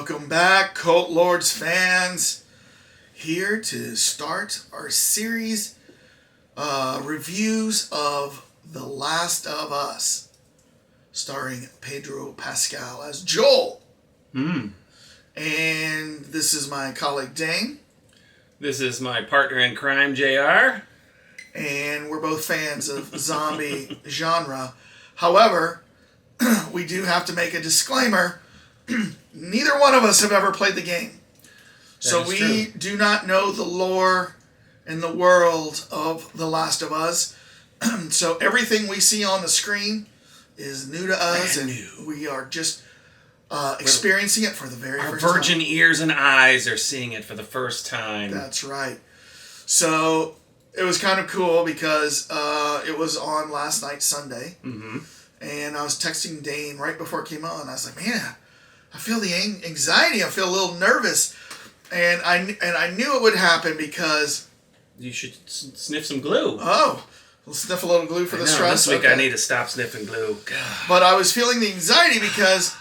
Welcome back, Cult Lords fans. Here to start our series reviews of The Last of Us, starring Pedro Pascal as Joel. And this is my colleague Dane. This is my partner in crime, JR. And we're both fans of zombie genre. However, we do have to make a disclaimer. Neither one of us have ever played the game. So we do not know the lore and the world of The Last of Us. So everything we see on the screen is new to us, and we are just experiencing it for the very first time. Our virgin ears and eyes are seeing it for the first time. That's right. So it was kind of cool because it was on last night, Sunday. Mm-hmm. And I was texting Dane right before it came on. I was like, man, I feel the anxiety. I feel a little nervous. And I knew it would happen because... You should sniff some glue. Oh, we'll sniff a little glue for the stress. This week I need to stop sniffing glue. God. But I was feeling the anxiety because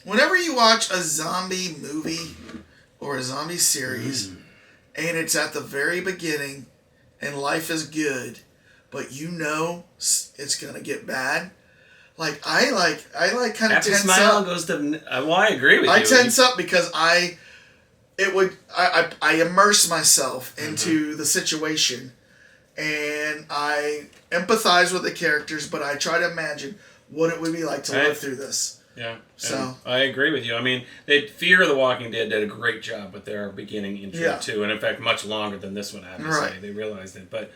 whenever you watch a zombie movie or a zombie series and it's at the very beginning and life is good, but you know it's going to get bad... I kind of tense smile up. Goes to. Well, I agree with you. I tense up because I immerse myself into the situation, and I empathize with the characters, but I try to imagine what it would be like to live through this. Yeah. So I agree with you. I mean, Fear the Walking Dead did a great job with their beginning intro too, and in fact, much longer than this one. I have to say, they realized it. But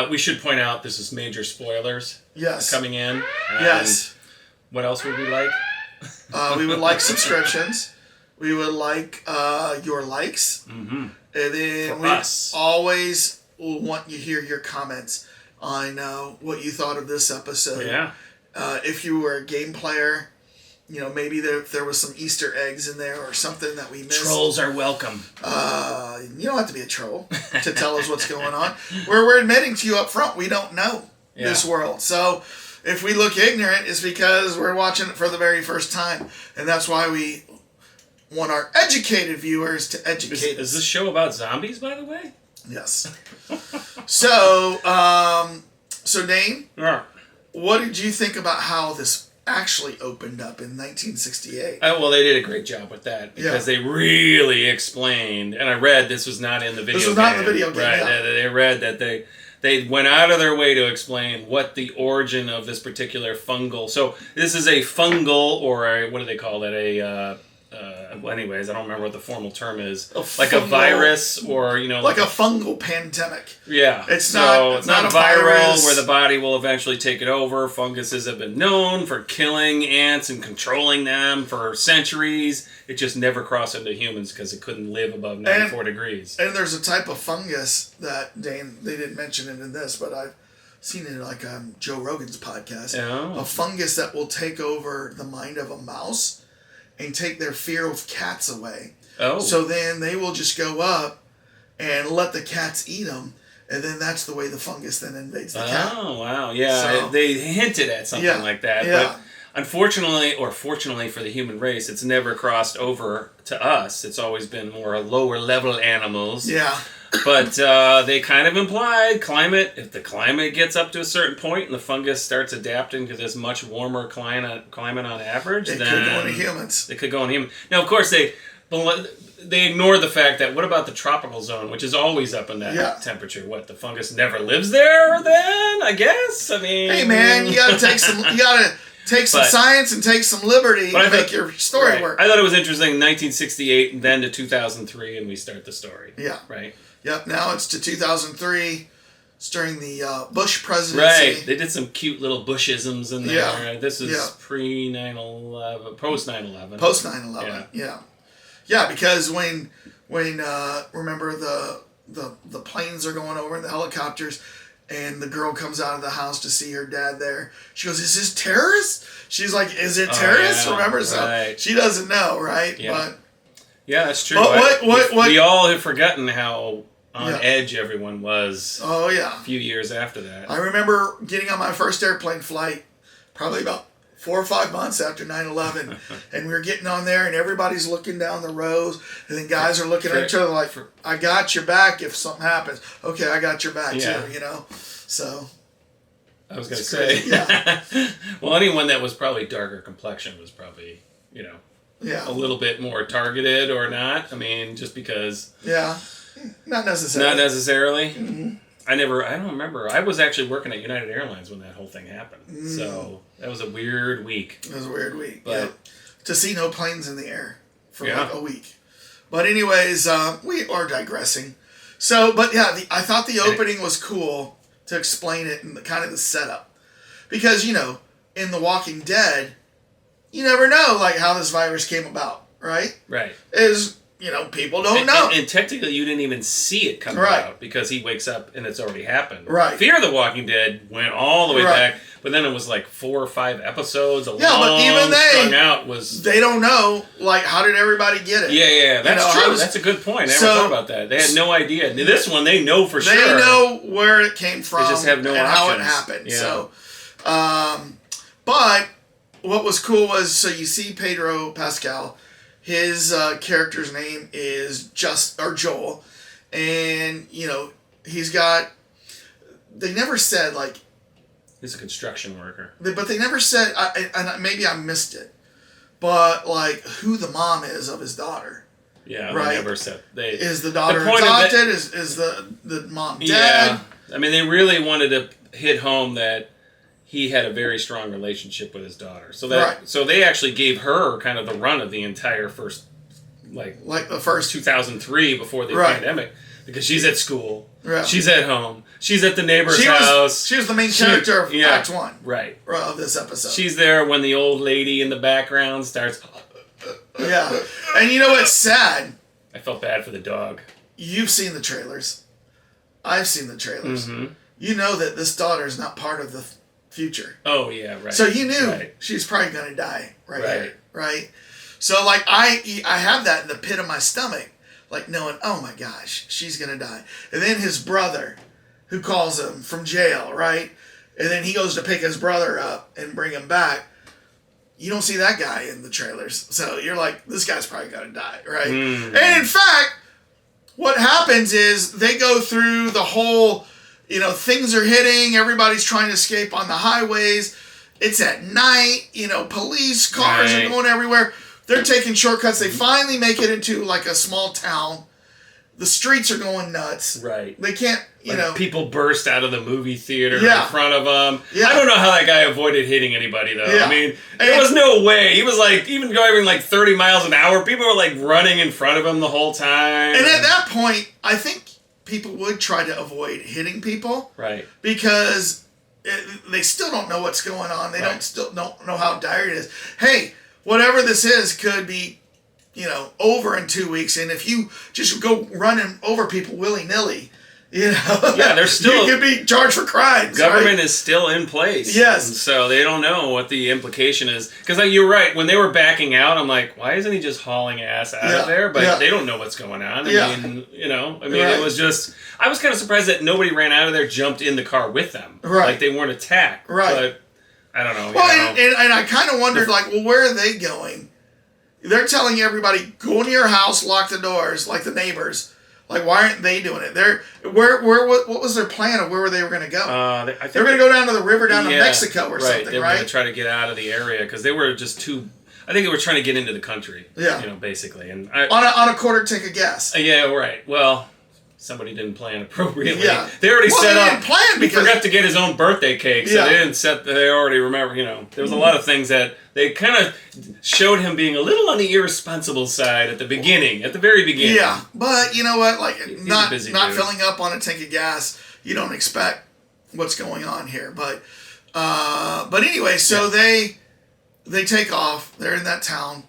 we should point out this is major spoilers. Yes. Coming in. Yes. What else would we like? We would like subscriptions. We would like your likes. Mm-hmm. And then we always will want you to hear your comments on what you thought of this episode. Yeah. If you were a game player, maybe there was some Easter eggs in there or something that we missed. Trolls are welcome. You don't have to be a troll to tell us what's going on. We're admitting to you up front, we don't know this world. So if we look ignorant, it's because we're watching it for the very first time. And that's why we want our educated viewers to educate us. Is this show about zombies, by the way? Yes. So Dane, what did you think about how this actually opened up in 1968? Well, they did a great job with that because they really explained, and I read this was not in the video game. This was not in the video game, right? Yeah. They read that they went out of their way to explain what the origin of this particular fungal... So this is a fungal, or what do they call it? Anyways, I don't remember what the formal term is. Like a virus, or like a fungal pandemic. Yeah, it's not a viral where the body will eventually take it over. Funguses have been known for killing ants and controlling them for centuries. It just never crossed into humans because it couldn't live above 94 degrees. And there's a type of fungus that they didn't mention it in this, but I've seen it in Joe Rogan's podcast. Oh. A fungus that will take over the mind of a mouse and take their fear of cats away. Oh. So then they will just go up and let the cats eat them, and then that's the way the fungus then invades the cat. Oh, wow. Yeah, so, they hinted at something like that. Yeah. But unfortunately, or fortunately for the human race, it's never crossed over to us. It's always been more lower level animals. Yeah. But they kind of implied if the climate gets up to a certain point and the fungus starts adapting to this much warmer climate on average, then... It could go into humans. It could go into humans. Now, of course, they ignore the fact that, what about the tropical zone, which is always up in that temperature? What, the fungus never lives there then, I guess? I mean... Hey, man, you gotta take some science and take some liberty to make your story work. I thought it was interesting, 1968, and then to 2003, and we start the story. Yeah. Right? Yep, now it's to 2003. It's during the Bush presidency. Right, they did some cute little Bushisms in there. Yeah. This is pre 9/11, post 9/11. Post 9/11, yeah. Yeah, because when remember the planes are going over and the helicopters, and the girl comes out of the house to see her dad there. She goes, "Is this terrorists?" She's like, "Is it terrorists?" Remember, so she doesn't know, right? Yeah. But that's true. What? We all have forgotten how on edge everyone was. Oh, yeah. A few years after that. I remember getting on my first airplane flight, probably about 4 or 5 months after 9/11, and we were getting on there, and everybody's looking down the rows, and then guys are looking at each other like, I got your back if something happens. Okay, I got your back too, you know? So... I was going to say. Yeah. Well, anyone that was probably darker complexion was probably, you know, a little bit more targeted or not. I mean, just because... Yeah. Not necessarily. Not necessarily. Mm-hmm. I don't remember. I was actually working at United Airlines when that whole thing happened. So that was a weird week. It was a weird week. But to see no planes in the air for like a week. But anyways, we are digressing. So, but yeah, I thought the opening was cool to explain it and kind of the setup. Because, you know, in The Walking Dead, you never know like how this virus came about, right? Right. You know, people don't know. And technically, you didn't even see it come out because he wakes up and it's already happened. Right. Fear the Walking Dead went all the way back, but then it was like 4 or 5 episodes. But even they don't know, like, how did everybody get it? Yeah, that's true. That's a good point. I never thought about that. They had no idea. This one, they know for sure. They know where it came from. They just have no and options. How it happened. Yeah. So, but what was cool was, so you see Pedro Pascal. His character's name is Joel, and you know he's got. They never said like. He's a construction worker. But they never said, and maybe I missed it, but like who the mom is of his daughter. Yeah, right. They never said. Is the daughter adopted? Is the mom dead? Yeah, I mean they really wanted to hit home that. He had a very strong relationship with his daughter, so they actually gave her kind of the run of the entire first, like the first 2003 before the pandemic, because she's at school, right. She's at home, she's at the neighbor's house. She was the main character of Act 1, right, of this episode. She's there when the old lady in the background starts. Yeah, and you know what's sad? I felt bad for the dog. You've seen the trailers. I've seen the trailers. Mm-hmm. You know that this daughter is not part of the future. Oh yeah, right. So you knew she's probably gonna die here, right? So like I have that in the pit of my stomach, like knowing, oh my gosh, she's gonna die. And then his brother, who calls him from jail, right? And then he goes to pick his brother up and bring him back. You don't see that guy in the trailers, so you're like, this guy's probably gonna die, right? Mm. And in fact, what happens is they go through the whole. You know, things are hitting. Everybody's trying to escape on the highways. It's at night. You know, police cars are going everywhere. They're taking shortcuts. They finally make it into like a small town. The streets are going nuts. Right. They can't, you know. People burst out of the movie theater in front of them. Yeah. I don't know how that guy avoided hitting anybody, though. Yeah. I mean, there was no way. He was like, even driving like 30 miles an hour. People were like running in front of him the whole time. And at that point, I think people would try to avoid hitting people. Right. Because they still don't know what's going on. They don't know how dire it is. Hey, whatever this is could be, you know, over in 2 weeks. And if you just go running over people willy-nilly, you know, there's still you could be charged for crimes. Government is still in place. Yes. And so they don't know what the implication is. Because you're right. When they were backing out, I'm like, why isn't he just hauling ass out of there? But they don't know what's going on. I mean, it was just... I was kind of surprised that nobody ran out of there, jumped in the car with them. Right. Like they weren't attacked. Right. But I don't know. Well, and I kind of wondered, where are they going? They're telling everybody, go into your house, lock the doors, like the neighbors. Like, why aren't they doing it? What was their plan of where they were going to go? I think they were going to go down to the river down to Mexico or something, they were going to try to get out of the area because they were just too... I think they were trying to get into the country. Yeah. You know, basically. And on a quarter tank of gas. Yeah, right. Well... Somebody didn't plan appropriately. Yeah. They already set up. Didn't plan because he forgot to get his own birthday cake, so they didn't set. They already remember. You know, there was a lot of things that they kind of showed him being a little on the irresponsible side at the beginning, at the very beginning. Yeah, but you know what? Like He's not dude. Filling up on a tank of gas, you don't expect what's going on here. But anyway, so they take off. They're in that town.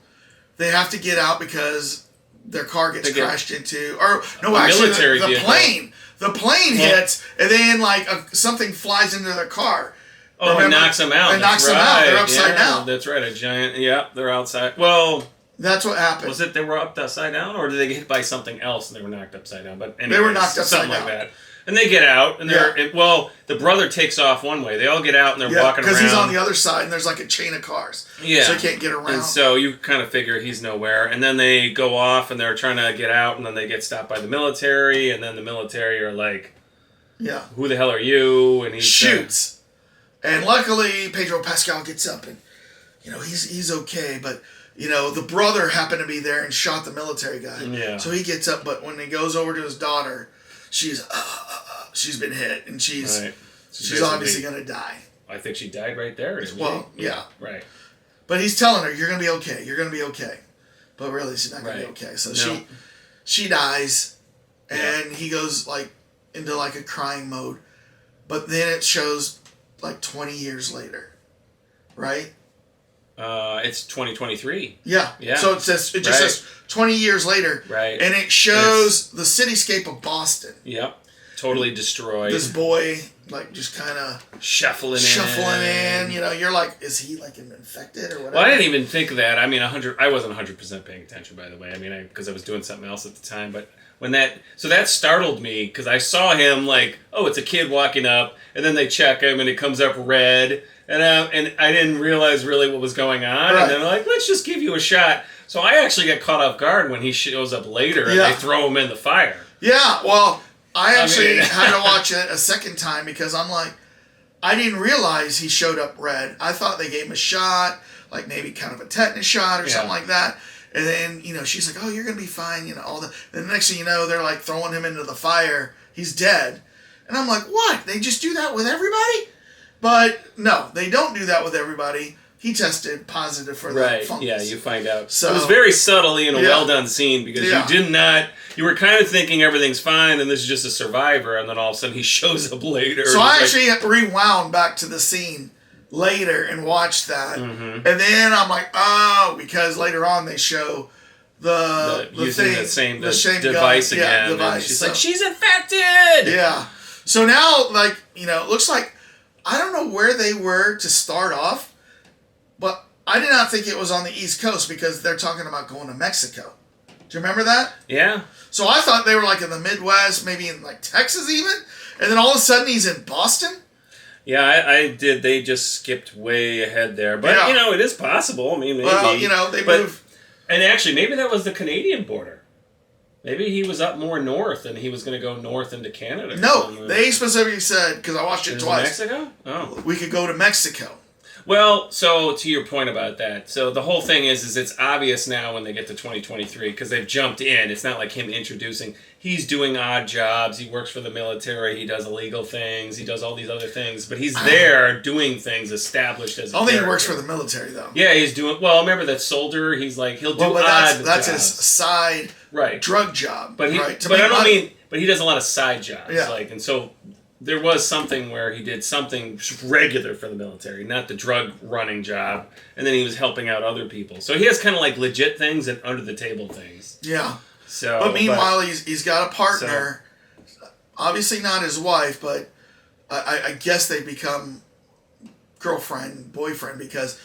They have to get out because. Their car gets crashed into, or no, actually, the plane. The plane hits, and then something flies into their car. Oh, remember? And knocks them out. And knocks them out. They're upside down. That's right. A giant. Yeah, they're outside. Well, that's what happened. Was it they were upside down, or did they get hit by something else and they were knocked upside down? But anyways, they were knocked upside down. Something like that. And they get out, and the brother takes off one way. They all get out, and they're walking around. Because he's on the other side, and there's like a chain of cars. Yeah. So he can't get around. And so you kind of figure he's nowhere. And then they go off, and they're trying to get out, and then they get stopped by the military, and then the military are like, who the hell are you? And he shoots. And luckily, Pedro Pascal gets up, and, he's okay, but... the brother happened to be there and shot the military guy. Yeah. So he gets up, but when he goes over to his daughter, she's been hit, and she's obviously going to die. I think she died right there. Yeah. Right. But he's telling her, you're going to be okay. You're going to be okay. But really, she's not going to be okay. So she dies, and he goes into a crying mode. But then it shows 20 years later, right? It's 2023. Yeah. So it just says 20 years later. Right. And it shows the cityscape of Boston. Yep. Totally destroyed. This boy, just kind of... Shuffling in. You're like, is he, infected or whatever? Well, I didn't even think of that. I mean, I wasn't 100% paying attention, by the way. I mean, because I was doing something else at the time. But when that startled me, because I saw him it's a kid walking up, and then they check him, and it comes up red. And I didn't realize really what was going on. Right. And then let's just give you a shot. So I actually got caught off guard when he shows up later and they throw him in the fire. Yeah, well, I actually had to watch it a second time because I'm like, I didn't realize he showed up red. I thought they gave him a shot, maybe kind of a tetanus shot or something like that. And then, she's like, oh, you're going to be fine, all the... And the next thing you know, they're throwing him into the fire. He's dead. And I'm like, what? They just do that with everybody? But no, they don't do that with everybody. He tested positive for the fungus. Yeah, you find out. So, it was very subtly and a well-done scene because you were kind of thinking everything's fine and this is just a survivor, and then all of a sudden he shows up later. So I actually rewound back to the scene later and watched that. Mm-hmm. And then I'm like, because later on they show the using thing, the same device gun. again. Device. She's she's infected! Yeah. So now, it looks like I don't know where they were to start off, but I did not think it was on the East Coast because they're talking about going to Mexico. Do you remember that? Yeah. So I thought they were in the Midwest, maybe in Texas even, and then all of a sudden he's in Boston? Yeah, I did. They just skipped way ahead there. But, it is possible. I mean, maybe. Well, they move. And actually, maybe that was the Canadian border. Maybe he was up more north and he was going to go north into Canada. No, they specifically said, because I watched it twice. Mexico? Oh. We could go to Mexico. Well, so to your point about that, so the whole thing is it's obvious now when they get to 2023 because they've jumped in. It's not like him introducing. He's doing odd jobs. He works for the military. He does illegal things. He does all these other things. But he's there doing things established as a I don't think he works for the military, though. Yeah, he's doing... Well, remember that soldier? He'll do odd that's jobs. his side drug job. But But he does a lot of side jobs. Yeah. And so... There was something where he did something regular for the military, not the drug running job, and then he was helping out other people. So he has kind of legit things and under the table things. Yeah. So, but meanwhile, he's got a partner, obviously not his wife, but I guess they become girlfriend, boyfriend because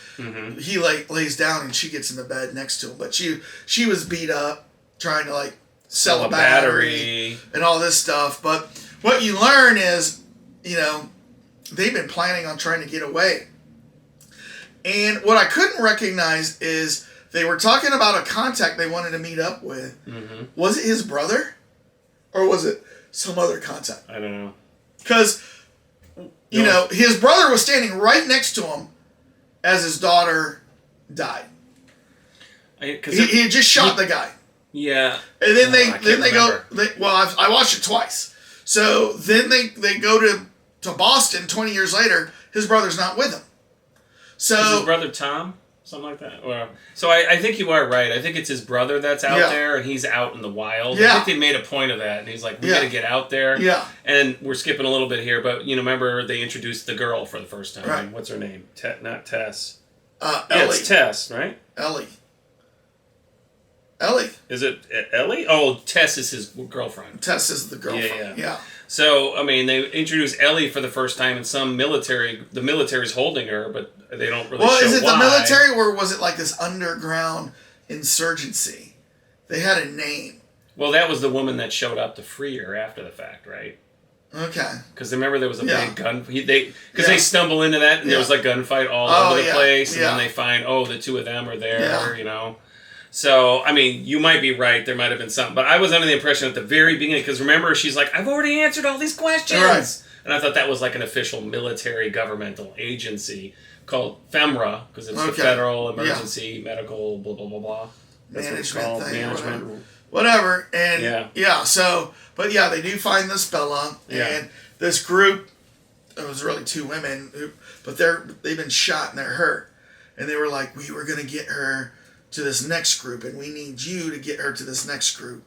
he lays down and she gets in the bed next to him. But she was beat up trying to sell a battery and all this stuff, but. What you learn is, they've been planning on trying to get away. And what I couldn't recognize is they were talking about a contact they wanted to meet up with. Mm-hmm. Was it his brother? Or was it some other contact? I don't know. Because, his brother was standing right next to him as his daughter died. He had just shot the guy. Yeah. And then they go... I watched it twice. So then they go to Boston 20 years later. His brother's not with him. So is his brother Tom? Something like that? So I think you are right. I think it's his brother that's out there and he's out in the wild. Yeah. I think they made a point of that. And he's like, we got to get out there. Yeah. And we're skipping a little bit here, but remember they introduced the girl for the first time. Right. What's her name? Not Tess. Ellie. Yeah, it's Tess, right? Ellie. Is it Ellie? Oh, Tess is his girlfriend. Tess is the girlfriend. Yeah. So, they introduced Ellie for the first time in the military's holding her, but they don't really show why. Well, is it the military or was it this underground insurgency? They had a name. Well, that was the woman that showed up to free her after the fact, right? Okay. Because remember there was a big gun. They stumble into that and there was like gunfight all over the place, and then they find the two of them are there. You know. So I mean, you might be right. There might have been something, but I was under the impression at the very beginning because remember she's like, I've already answered all these questions, right. And I thought that was like an official military governmental agency called FEMRA because it's the Federal Emergency Medical blah blah blah blah. That's management what it's called. Management. Whatever. And so but they do find this Bella and this group. It was really two women, but they've been shot and they're hurt, and they were like, we were gonna get her to this next group, and we need you to get her to this next group.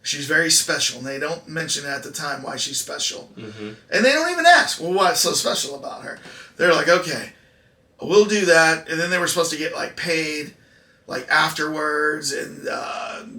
She's very special, and they don't mention at the time why she's special, and they don't even ask, well, what's so special about her? They're like, okay, we'll do that, and then they were supposed to get like paid. Like afterwards, and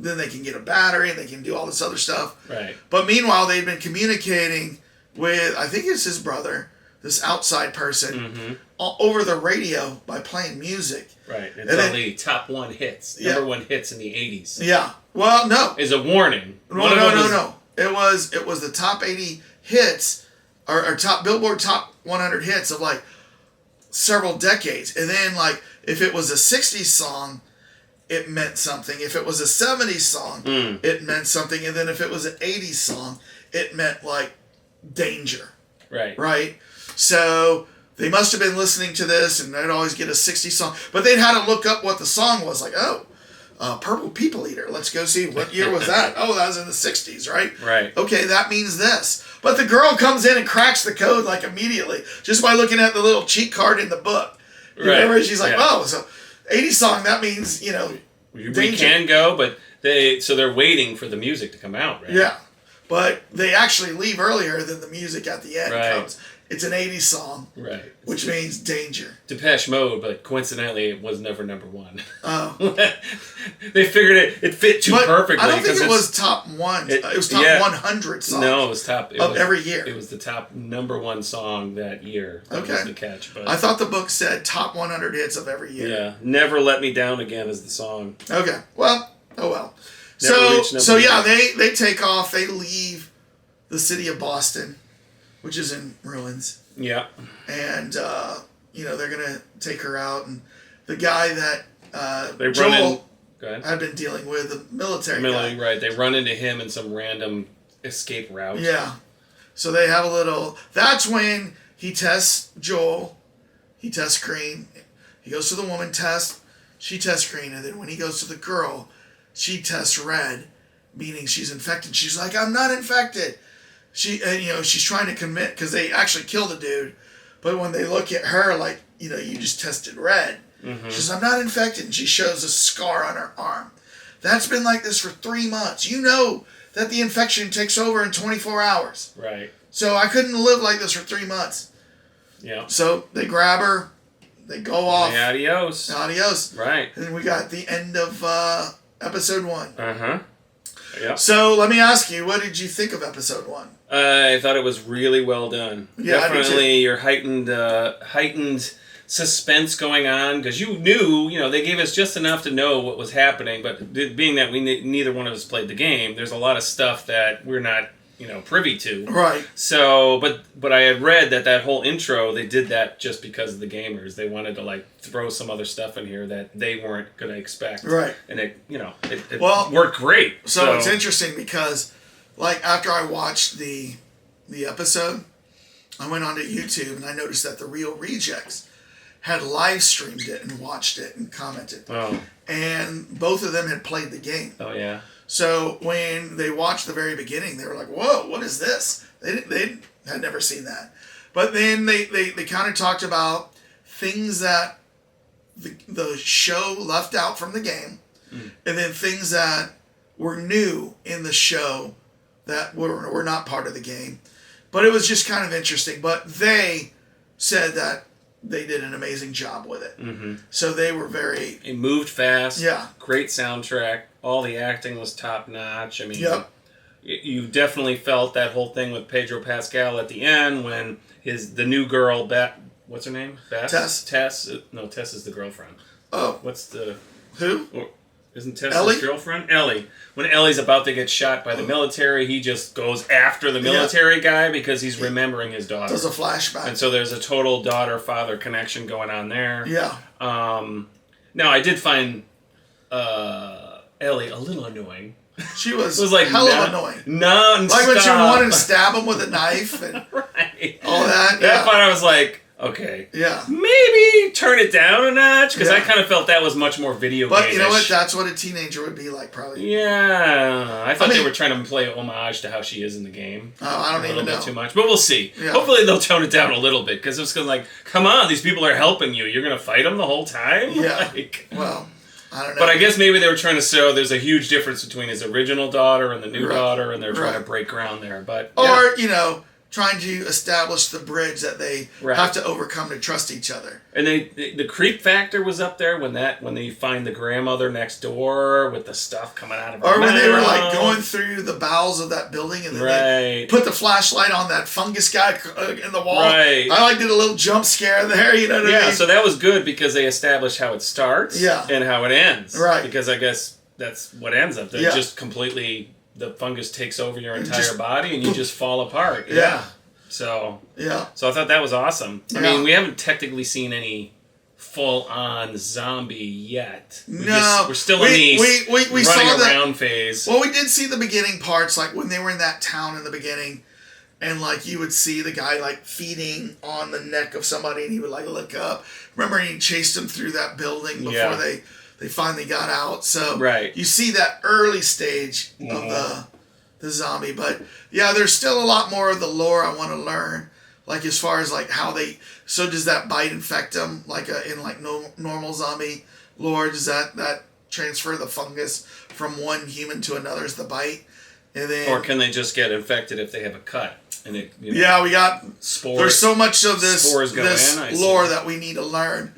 then they can get a battery, and they can do all this other stuff. Right. But meanwhile, they'd been communicating with, I think it's his brother, this outside person, over the radio by playing music. Right. It's all the top one hits, number one hits in the 80s. Yeah. Well, no. Is a warning. No. It was the top 80 hits, or top Billboard top 100 hits of like several decades, and then like if it was a 60s song. It meant something. If it was a 70s song, it meant something. And then if it was an 80s song, it meant like danger. Right. Right? So they must have been listening to this, and they'd always get a 60s song. But they'd had to look up what the song was. Like, Purple People Eater. Let's go see what year was that. Oh, that was in the 60s, right? Right. Okay, that means this. But the girl comes in and cracks the code like immediately just by looking at the little cheat card in the book. Remember? She's like, so 80s song, that means, we can go, but they're waiting for the music to come out, right? Yeah. But they actually leave earlier than the music at the end comes. It's an 80s song. Right. Which means danger. Depeche Mode, but coincidentally, it was never number one. Oh. They figured it fit too perfectly. I don't think it was top one. It was top 100 songs. No, it was top. Every year. It was the top number one song that year. That was the catch. But I thought the book said top 100 hits of every year. Yeah. Never Let Me Down Again is the song. Okay. Well, oh well. They take off. They leave the city of Boston, which is in ruins. Yeah. And, they're going to take her out. And the guy that Joel had been dealing with, the military guy. Right. They run into him in some random escape route. Yeah. So they have a little... That's when he tests Joel. He tests Green. He goes to the woman test. She tests Green. And then when he goes to the girl, she tests Red, meaning she's infected. She's like, I'm not infected. She's trying to commit because they actually killed the dude, but when they look at her, like, you just tested red. She says, I'm not infected, and she shows a scar on her arm. That's been like this for 3 months. You know that the infection takes over in 24 hours. Right. So I couldn't live like this for 3 months. Yeah. So they grab her, they go off. Adios. Adios. Right. And then we got the end of episode 1. Uh-huh. Yeah. So let me ask you, what did you think of episode 1? I thought it was really well done. Yeah, definitely your heightened suspense going on because you knew, they gave us just enough to know what was happening. But being that neither one of us played the game, there's a lot of stuff that we're not, privy to. Right. So, but I had read that whole intro, they did that just because of the gamers. They wanted to throw some other stuff in here that they weren't going to expect. Right. And it worked great. So it's interesting because, after I watched the episode, I went onto YouTube and I noticed that the Real Rejects had live streamed it and watched it and commented. Oh. And both of them had played the game. Oh, yeah. So when they watched the very beginning, they were like, whoa, what is this? They had never seen that. But then they kind of talked about things that the show left out from the game, and then things that were new in the show that were not part of the game. But it was just kind of interesting. But they said that they did an amazing job with it. Mm-hmm. So they were very... It moved fast. Yeah. Great soundtrack. All the acting was top-notch. I mean, you definitely felt that whole thing with Pedro Pascal at the end when the new girl, what's her name? Tess. Tess? No, Tess is the girlfriend. Oh. What's the... Who? Isn't Tess his girlfriend? Ellie. When Ellie's about to get shot by the military, he just goes after the military guy because he's remembering his daughter. Does a flashback. And so there's a total daughter-father connection going on there. Yeah. Now, I did find Ellie a little annoying. She was like hell of annoying. Non-stop. Like when she wanted to stab him with a knife and right. all that. That part I was like, okay. Yeah. Maybe turn it down a notch, because I kind of felt that was much more video game-ish. But you know what? That's what a teenager would be like, probably. Yeah. I thought they were trying to play homage to how she is in the game. Oh, I don't even know. A little bit too much. But we'll see. Yeah. Hopefully they'll tone it down a little bit, because it's like, come on, these people are helping you. You're going to fight them the whole time? Yeah. Well, I don't know. But I guess maybe they were trying to show there's a huge difference between his original daughter and the new daughter, and they're trying to break ground there. But or, trying to establish the bridge that they have to overcome to trust each other. And the creep factor was up there when they find the grandmother next door with the stuff coming out of her mouth. Or when they were like going through the bowels of that building and then they put the flashlight on that fungus guy in the wall. Right. I did a little jump scare there, you know what I mean? So that was good because they established how it starts and how it ends. Right. Because I guess that's what ends up. They just completely... The fungus takes over your entire body and you just fall apart. Yeah. So I thought that was awesome. I mean, we haven't technically seen any full-on zombie yet. We're still in the running around phase. Well, we did see the beginning parts, like when they were in that town in the beginning, and like you would see the guy like feeding on the neck of somebody, and he would like look up. Remember, he chased him through that building before they finally got out. So you see that early stage of the zombie. But yeah, there's still a lot more of the lore I want to learn. Like as far as like how they... So does that bite infect them? Like in like normal zombie lore, does that transfer the fungus from one human to another as the bite? And then, or can they just get infected if they have a cut? And it, we got spores. There's so much of this lore see. That we need to learn,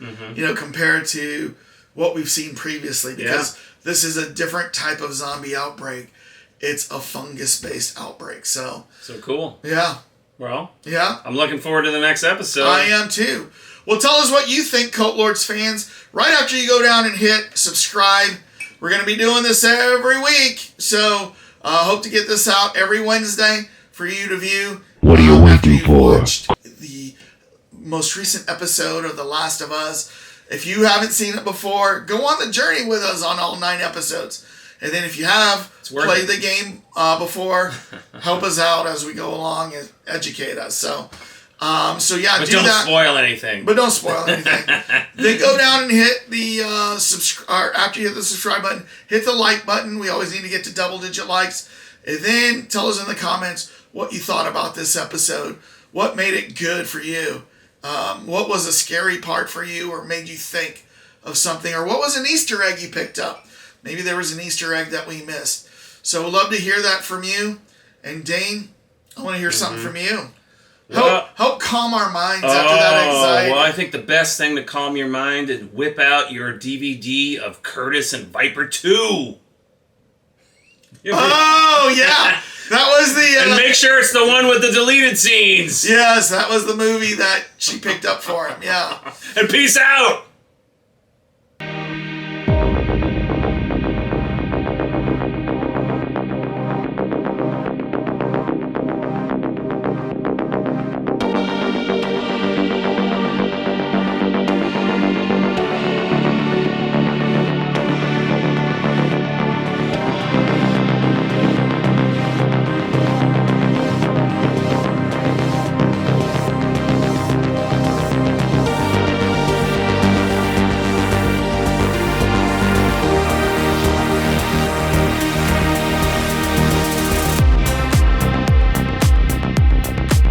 compared to what we've seen previously, because this is a different type of zombie outbreak. It's a fungus-based outbreak. So cool. Yeah. Well, I'm looking forward to the next episode. I am too. Well, tell us what you think, Cult Lords fans. Right after you go down and hit subscribe. We're going to be doing this every week. So hope to get this out every Wednesday for you to view. What are you waiting for? Watched the most recent episode of The Last of Us. If you haven't seen it before, go on the journey with us on all 9 episodes. And then if you have played the game before, help us out as we go along and educate us. So but don't spoil anything. But don't spoil anything. Then go down and hit the after you hit the subscribe button, hit the like button. We always need to get to double-digit likes. And then tell us in the comments what you thought about this episode. What made it good for you? What was a scary part for you or made you think of something? Or what was an Easter egg you picked up? Maybe there was an Easter egg that we missed. So we'd love to hear that from you. And Dane, I want to hear something from you. Help calm our minds after that anxiety. Well, I think the best thing to calm your mind is whip out your DVD of Curtis and Viper 2. Oh, yeah. That was the... and make sure it's the one with the deleted scenes. Yes, that was the movie that she picked up for him, yeah. And peace out.